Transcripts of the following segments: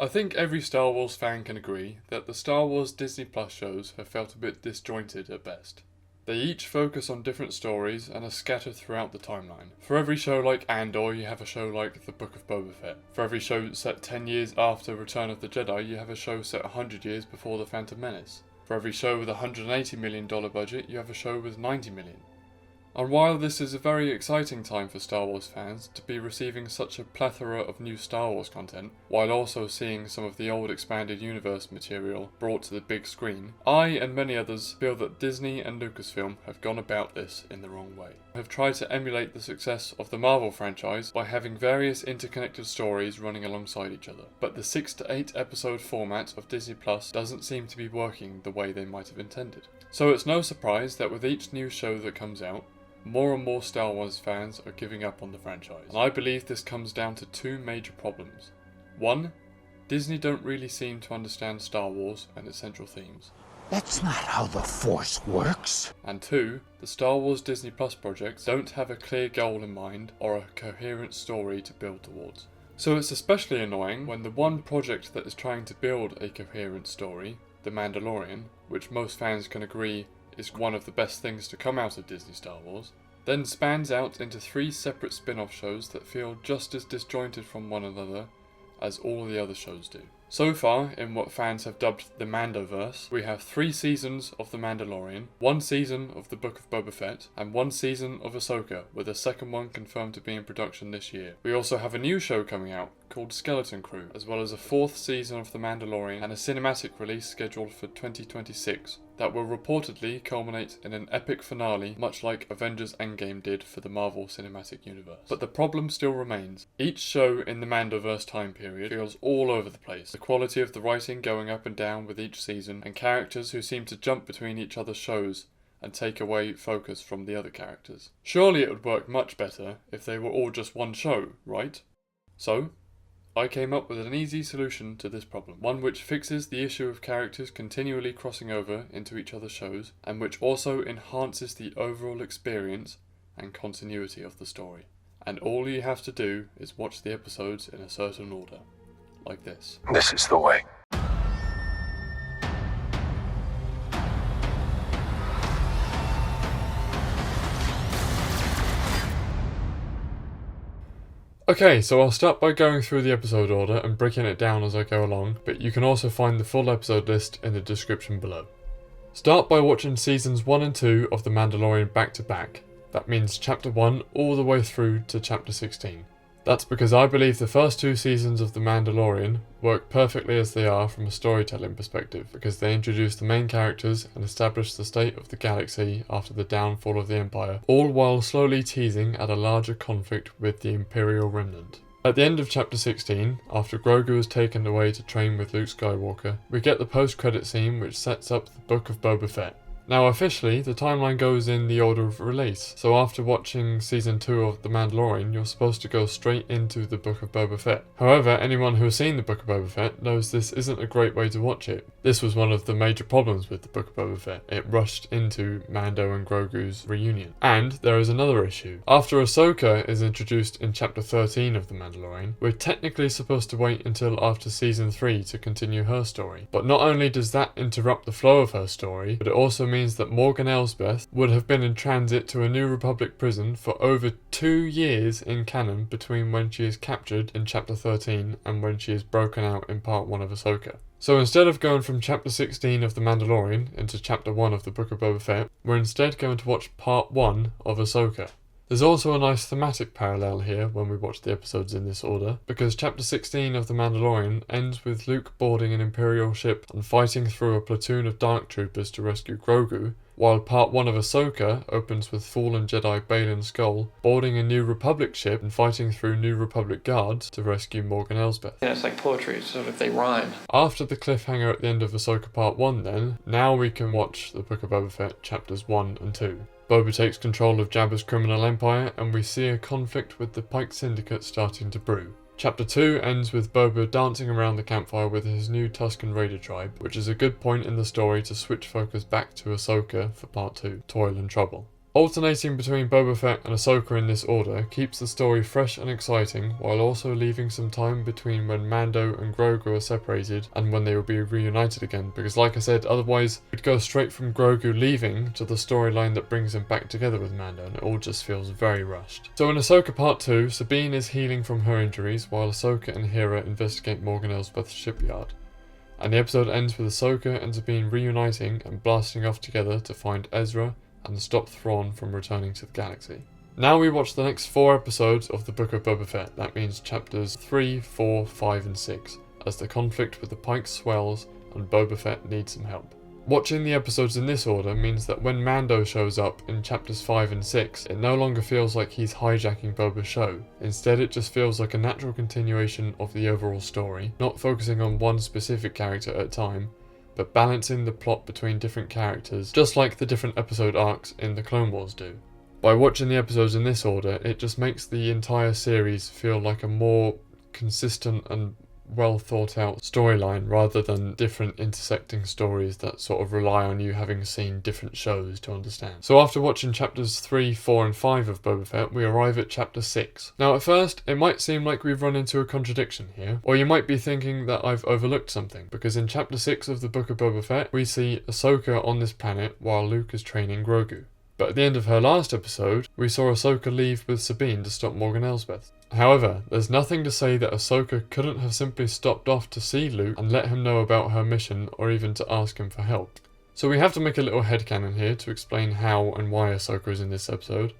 I think every Star Wars fan can agree that the Star Wars Disney Plus shows have felt a bit disjointed at best. They each focus on different stories and are scattered throughout the timeline. For every show like Andor, you have a show like the Book of Boba Fett. For every show set 10 years after Return of the Jedi, you have a show set 100 years before The Phantom Menace. For every show with a $180 million budget, you have a show with $90 million. And while this is a very exciting time for Star Wars fans to be receiving such a plethora of new Star Wars content, while also seeing some of the old expanded universe material brought to the big screen, I and many others feel that Disney and Lucasfilm have gone about this in the wrong way. Have tried to emulate the success of the Marvel franchise by having various interconnected stories running alongside each other. But the 6 to 8 episode format of Disney Plus doesn't seem to be working the way they might have intended. So it's no surprise that with each new show that comes out, more and more Star Wars fans are giving up on the franchise. And I believe this comes down to two major problems. One, Disney don't really seem to understand Star Wars and its central themes. That's not how the Force works. And two, the Star Wars Disney Plus projects don't have a clear goal in mind or a coherent story to build towards. So it's especially annoying when the one project that is trying to build a coherent story, The Mandalorian, which most fans can agree is one of the best things to come out of Disney Star Wars, then spans out into 3 separate spin-off shows that feel just as disjointed from one another as all the other shows do. So far, in what fans have dubbed the Mandoverse, we have 3 seasons of The Mandalorian, 1 season of the Book of Boba Fett, and 1 season of Ahsoka, with a second one confirmed to be in production this year. We also have a new show coming out called Skeleton Crew, as well as a 4th season of The Mandalorian and a cinematic release scheduled for 2026 that will reportedly culminate in an epic finale, much like Avengers Endgame did for the Marvel Cinematic Universe. But the problem still remains. Each show in the Mandoverse time period feels all over the place. The quality of the writing going up and down with each season, and characters who seem to jump between each other's shows and take away focus from the other characters. Surely it would work much better if they were all just one show, right? So, I came up with an easy solution to this problem, one which fixes the issue of characters continually crossing over into each other's shows, and which also enhances the overall experience and continuity of the story. And all you have to do is watch the episodes in a certain order, like this. This is the way. Okay, so I'll start by going through the episode order and breaking it down as I go along, but you can also find the full episode list in the description below. Start by watching seasons 1 and 2 of The Mandalorian back to back. That means chapter 1 all the way through to chapter 16. That's because I believe the first 2 seasons of The Mandalorian work perfectly as they are from a storytelling perspective, because they introduce the main characters and establish the state of the galaxy after the downfall of the Empire, all while slowly teasing at a larger conflict with the Imperial Remnant. At the end of chapter 16, after Grogu is taken away to train with Luke Skywalker, we get the post-credit scene which sets up the Book of Boba Fett. Now officially, the timeline goes in the order of release, so after watching Season 2 of The Mandalorian, you're supposed to go straight into the Book of Boba Fett. However, anyone who has seen the Book of Boba Fett knows this isn't a great way to watch it. This was one of the major problems with the Book of Boba Fett. It rushed into Mando and Grogu's reunion. And there is another issue. After Ahsoka is introduced in Chapter 13 of The Mandalorian, we're technically supposed to wait until after Season 3 to continue her story. But not only does that interrupt the flow of her story, but it also means that Morgan Elsbeth would have been in transit to a New Republic prison for over 2 years in canon between when she is captured in Chapter 13 and when she is broken out in Part 1 of Ahsoka. So instead of going from Chapter 16 of The Mandalorian into Chapter 1 of the Book of Boba Fett, we're instead going to watch Part 1 of Ahsoka. There's also a nice thematic parallel here when we watch the episodes in this order, because Chapter 16 of The Mandalorian ends with Luke boarding an Imperial ship and fighting through a platoon of Dark Troopers to rescue Grogu, while Part 1 of Ahsoka opens with fallen Jedi Baylan Skoll boarding a New Republic ship and fighting through New Republic guards to rescue Morgan Elsbeth. Yeah, it's like poetry, sort of they rhyme. After the cliffhanger at the end of Ahsoka Part 1 then, now we can watch the Book of Boba Fett Chapters 1 and 2. Boba takes control of Jabba's criminal empire, and we see a conflict with the Pike Syndicate starting to brew. Chapter 2 ends with Boba dancing around the campfire with his new Tusken Raider tribe, which is a good point in the story to switch focus back to Ahsoka for Part 2, Toil and Trouble. Alternating between Boba Fett and Ahsoka in this order keeps the story fresh and exciting, while also leaving some time between when Mando and Grogu are separated and when they will be reunited again, because like I said, otherwise we'd go straight from Grogu leaving to the storyline that brings him back together with Mando, and it all just feels very rushed. So in Ahsoka Part 2, Sabine is healing from her injuries, while Ahsoka and Hera investigate Morgan Elsbeth's shipyard. And the episode ends with Ahsoka and Sabine reuniting and blasting off together to find Ezra and stop Thrawn from returning to the galaxy. Now we watch the next 4 episodes of the Book of Boba Fett, that means chapters 3, 4, 5 and 6, as the conflict with the Pikes swells and Boba Fett needs some help. Watching the episodes in this order means that when Mando shows up in chapters 5 and 6, it no longer feels like he's hijacking Boba's show. Instead, it just feels like a natural continuation of the overall story, not focusing on one specific character at a time, but balancing the plot between different characters, just like the different episode arcs in the Clone Wars do. By watching the episodes in this order, it just makes the entire series feel like a more consistent and well thought out storyline, rather than different intersecting stories that sort of rely on you having seen different shows to understand. So after watching chapters 3, 4 and 5 of Boba Fett, we arrive at chapter 6. Now at first, it might seem like we've run into a contradiction here, or you might be thinking that I've overlooked something, because in chapter 6 of the Book of Boba Fett, we see Ahsoka on this planet while Luke is training Grogu. But at the end of her last episode, we saw Ahsoka leave with Sabine to stop Morgan Elsbeth. However, there's nothing to say that Ahsoka couldn't have simply stopped off to see Luke and let him know about her mission, or even to ask him for help. So we have to make a little headcanon here to explain how and why Ahsoka is in this episode.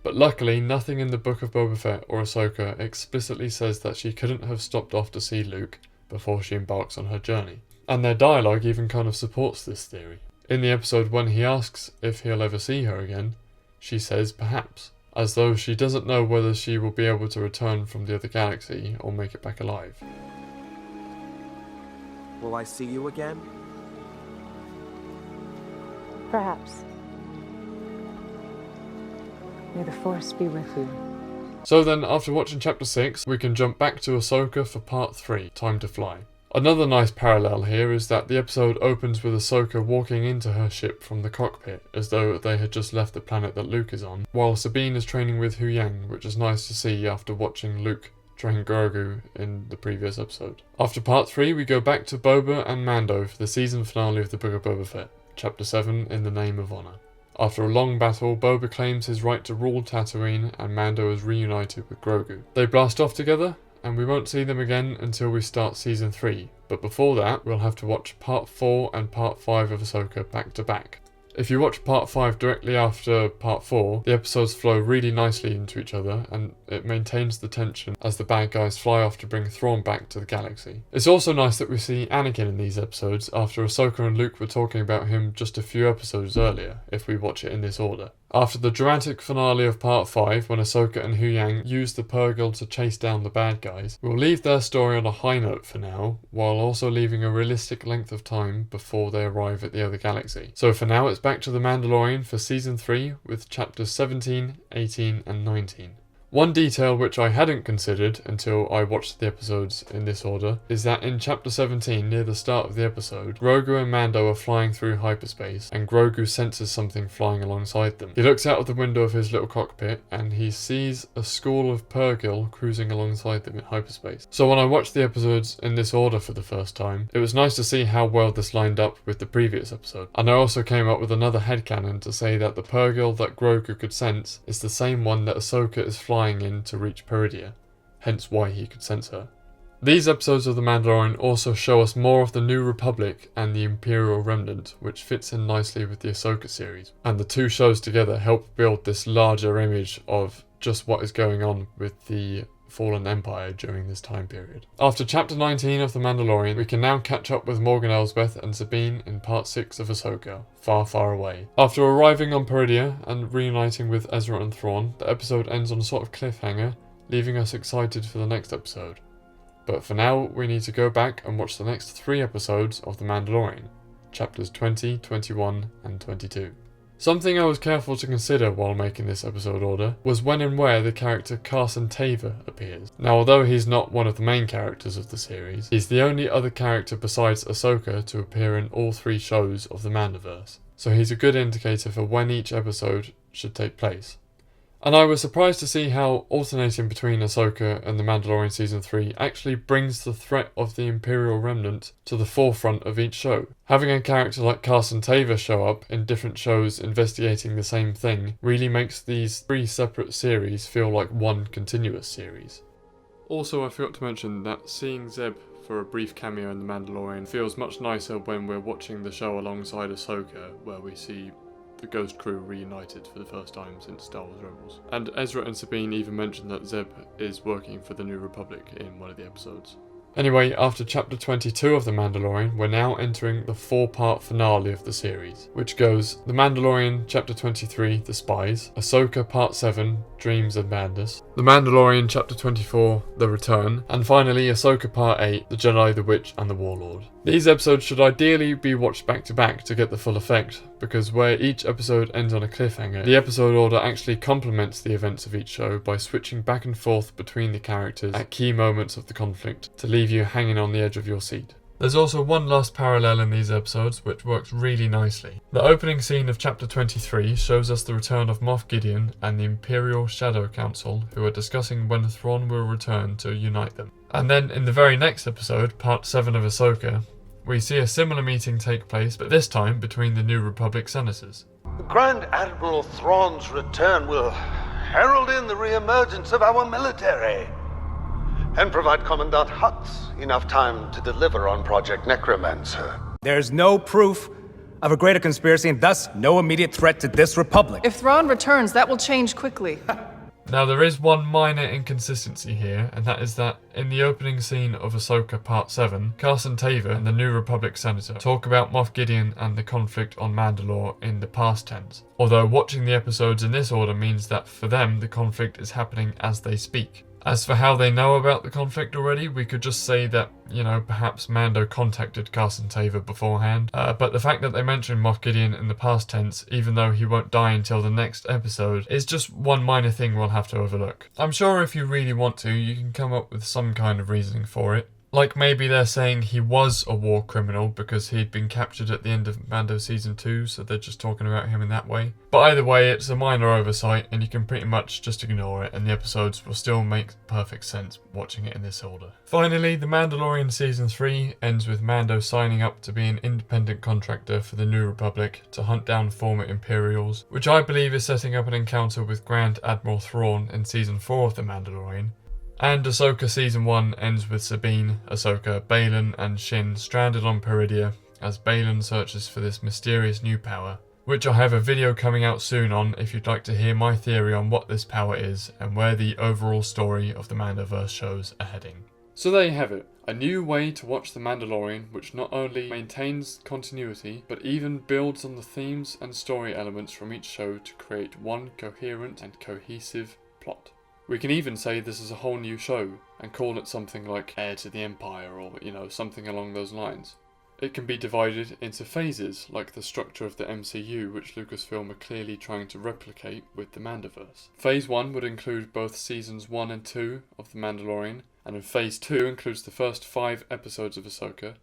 But luckily, nothing in the Book of Boba Fett or Ahsoka explicitly says that she couldn't have stopped off to see Luke before she embarks on her journey. And their dialogue even kind of supports this theory. In the episode when he asks if he'll ever see her again, she says perhaps, as though she doesn't know whether she will be able to return from the other galaxy or make it back alive. Will I see you again? Perhaps. May the Force be with you. So then, after watching chapter 6, we can jump back to Ahsoka for part 3, Time to Fly. Another nice parallel here is that the episode opens with Ahsoka walking into her ship from the cockpit, as though they had just left the planet that Luke is on, while Sabine is training with Huyang, which is nice to see after watching Luke train Grogu in the previous episode. After part 3, we go back to Boba and Mando for the season finale of the Book of Boba Fett, chapter 7, In the Name of Honor. After a long battle, Boba claims his right to rule Tatooine and Mando is reunited with Grogu. They blast off together, and we won't see them again until we start season 3, but before that we'll have to watch part 4 and part 5 of Ahsoka back to back. If you watch part 5 directly after part 4, the episodes flow really nicely into each other, and it maintains the tension as the bad guys fly off to bring Thrawn back to the galaxy. It's also nice that we see Anakin in these episodes after Ahsoka and Luke were talking about him just a few episodes earlier, if we watch it in this order. After the dramatic finale of part 5, when Ahsoka and Huyang use the Purrgil to chase down the bad guys, we'll leave their story on a high note for now, while also leaving a realistic length of time before they arrive at the other galaxy. So for now, it's back to The Mandalorian for season 3 with chapters 17, 18 and 19. One detail which I hadn't considered until I watched the episodes in this order is that in chapter 17, near the start of the episode, Grogu and Mando are flying through hyperspace and Grogu senses something flying alongside them. He looks out of the window of his little cockpit and he sees a school of Purrgil cruising alongside them in hyperspace. So when I watched the episodes in this order for the first time, it was nice to see how well this lined up with the previous episode. And I also came up with another headcanon to say that the Purrgil that Grogu could sense is the same one that Ahsoka is flying in to reach Peridia, hence why he could sense her. These episodes of The Mandalorian also show us more of the New Republic and the Imperial Remnant, which fits in nicely with the Ahsoka series, and the two shows together help build this larger image of just what is going on with the Fallen Empire during this time period. After chapter 19 of The Mandalorian, we can now catch up with Morgan Elsbeth and Sabine in part 6 of Ahsoka, Far, Far Away. After arriving on Peridia and reuniting with Ezra and Thrawn, the episode ends on a sort of cliffhanger, leaving us excited for the next episode. But for now, we need to go back and watch the next 3 episodes of The Mandalorian, chapters 20, 21 and 22. Something I was careful to consider while making this episode order was when and where the character Carson Tavor appears. Now, although he's not one of the main characters of the series, he's the only other character besides Ahsoka to appear in all 3 shows of the Mandoverse. So he's a good indicator for when each episode should take place. And I was surprised to see how alternating between Ahsoka and The Mandalorian Season 3 actually brings the threat of the Imperial Remnant to the forefront of each show. Having a character like Carson Tavor show up in different shows investigating the same thing really makes these 3 separate series feel like one continuous series. Also, I forgot to mention that seeing Zeb for a brief cameo in The Mandalorian feels much nicer when we're watching the show alongside Ahsoka, where we see the Ghost crew reunited for the first time since Star Wars Rebels. And Ezra and Sabine even mentioned that Zeb is working for the New Republic in one of the episodes. Anyway, after chapter 22 of The Mandalorian, we're now entering the 4-part finale of the series, which goes The Mandalorian chapter 23, The Spies, Ahsoka part 7, Dreams and Madness, The Mandalorian chapter 24, The Return, and finally Ahsoka part 8, The Jedi, the Witch and the Warlord. These episodes should ideally be watched back to back to get the full effect, because where each episode ends on a cliffhanger, the episode order actually complements the events of each show by switching back and forth between the characters at key moments of the conflict to leave you hanging on the edge of your seat. There's also one last parallel in these episodes which works really nicely. The opening scene of chapter 23 shows us the return of Moff Gideon and the Imperial Shadow Council, who are discussing when Thrawn will return to unite them. And then in the very next episode, part 7 of Ahsoka, we see a similar meeting take place, but this time between the New Republic senators. Grand Admiral Thrawn's return will herald in the re-emergence of our military and provide Commandant Hux enough time to deliver on Project Necromancer. There's no proof of a greater conspiracy and thus no immediate threat to this republic. If Thrawn returns, that will change quickly. Now there is one minor inconsistency here, and that is that in the opening scene of Ahsoka Part 7, Carson Tavor and the New Republic Senator talk about Moff Gideon and the conflict on Mandalore in the past tense, although watching the episodes in this order means that for them the conflict is happening as they speak. As for how they know about the conflict already, we could just say that, perhaps Mando contacted Carson Tavor beforehand, but the fact that they mention Moff Gideon in the past tense, even though he won't die until the next episode, is just one minor thing we'll have to overlook. I'm sure if you really want to, you can come up with some kind of reasoning for it. Like maybe they're saying he was a war criminal because he'd been captured at the end of Mando Season 2, so they're just talking about him in that way. But either way, it's a minor oversight and you can pretty much just ignore it and the episodes will still make perfect sense watching it in this order. Finally, The Mandalorian Season 3 ends with Mando signing up to be an independent contractor for the New Republic to hunt down former Imperials, which I believe is setting up an encounter with Grand Admiral Thrawn in Season 4 of The Mandalorian. And Ahsoka Season 1 ends with Sabine, Ahsoka, Baylan and Shin stranded on Peridia as Baylan searches for this mysterious new power, which I have a video coming out soon on if you'd like to hear my theory on what this power is and where the overall story of the Mandoverse shows are heading. So there you have it, a new way to watch The Mandalorian which not only maintains continuity but even builds on the themes and story elements from each show to create one coherent and cohesive plot. We can even say this is a whole new show and call it something like Heir to the Empire or, something along those lines. It can be divided into phases like the structure of the MCU which Lucasfilm are clearly trying to replicate with the Mandoverse. Phase 1 would include both seasons 1 and 2 of The Mandalorian, and in Phase 2 includes the first 5 episodes of Ahsoka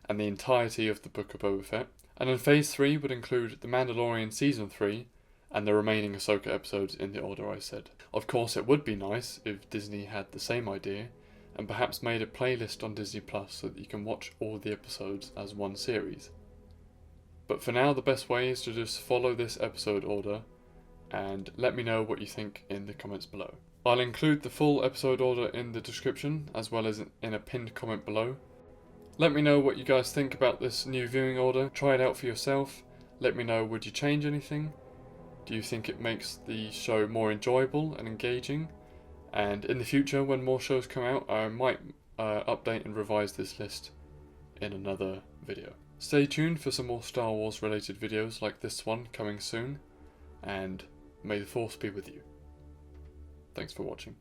and the entirety of the Book of Boba Fett, and in Phase 3 would include The Mandalorian Season 3 and the remaining Ahsoka episodes in the order I said. Of course, it would be nice if Disney had the same idea and perhaps made a playlist on Disney Plus so that you can watch all the episodes as one series. But for now, the best way is to just follow this episode order and let me know what you think in the comments below. I'll include the full episode order in the description as well as in a pinned comment below. Let me know what you guys think about this new viewing order. Try it out for yourself. Let me know, would you change anything? Do you think it makes the show more enjoyable and engaging? And in the future, when more shows come out, I might update and revise this list in another video. Stay tuned for some more Star Wars related videos like this one coming soon, and may the Force be with you. Thanks for watching.